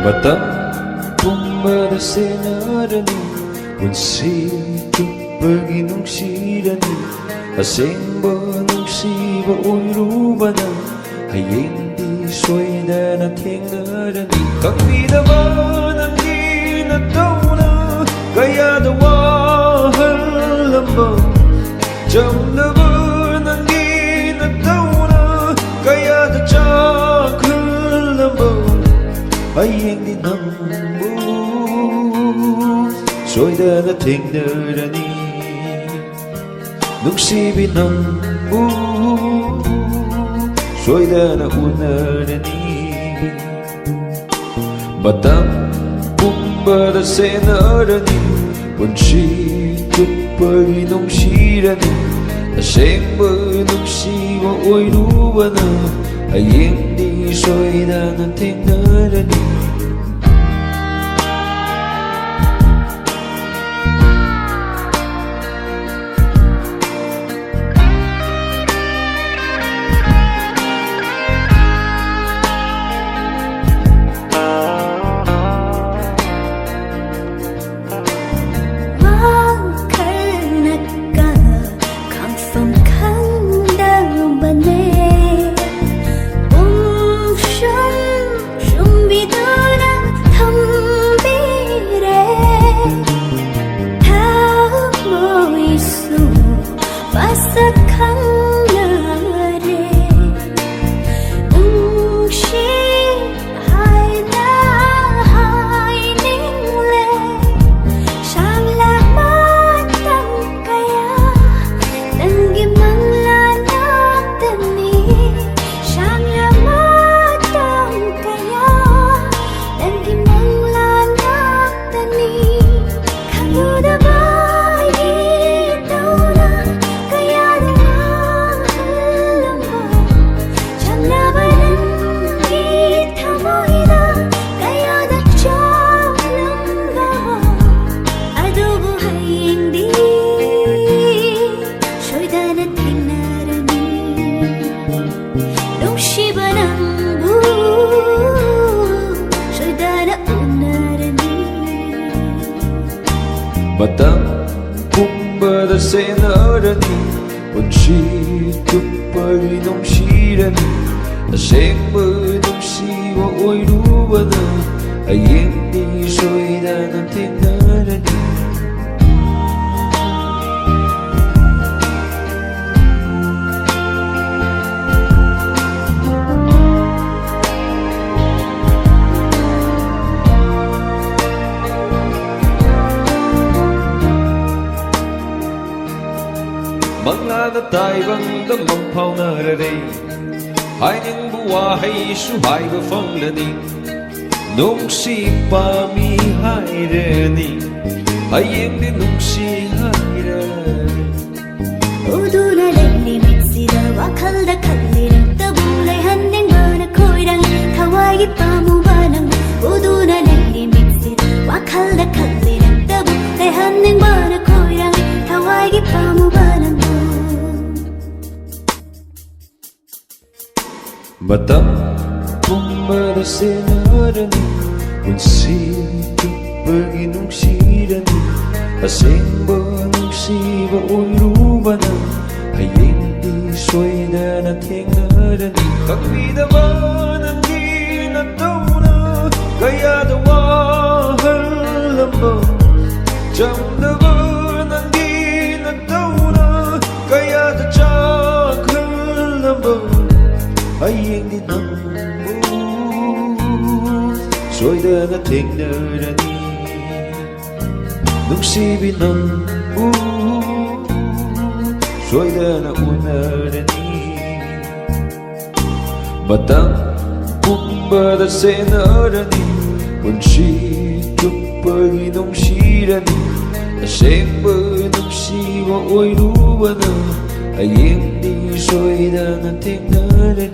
Matang pumada senarani Punsi pag-inungsirani Asing ba nungsiba uyruba na Hayeng di soy na natingarani Kami naman ang ginataw na Kaya dawahal lambang Jam naman ang ginataw na Kaya dajakal lambang Hayeng di nambu Soy na natingarani Nungsibi nambu Soy na naunarani Batang pumbada senarani Punsi pag-inungsirani Asing ba nungsiba oy luba na Ayeng di soy na natingarani Batang pumbada senarani Punsi pag-inungsirani Asing ba nungsiba oy luba na Ayeng di soy na natingarani Mga natay bang damang phao na rarây Hai những bùa hay su hai bờ phong là ni Nung si pa mi hai re ni Hai yeng di nung si hai re Uduna layli mitsida wakalda kallirang Tabung lay handeng mana koirang Tawagi pa mo banang Uduna layli mitsida wakalda kallirang Tabung lay handeng mana koirang Tawagi pa mo banang Batang pumbada senarani Punsi pag-inungsirani Asing ba nungsiba oy luba na Hayeng di soy na natingarani Kami naman ang ginataw na Kaya dawahal lambang Jam naman ang ginataw na Kaya dajakal lambang Hayeng di nambu Soy na natingarani Nungsibi nambu Soy na naunarani Batang pumbada senarani Punsi pag-inungsirani Asing ba nungsiba oy luba na Ayeng di soy na natingarani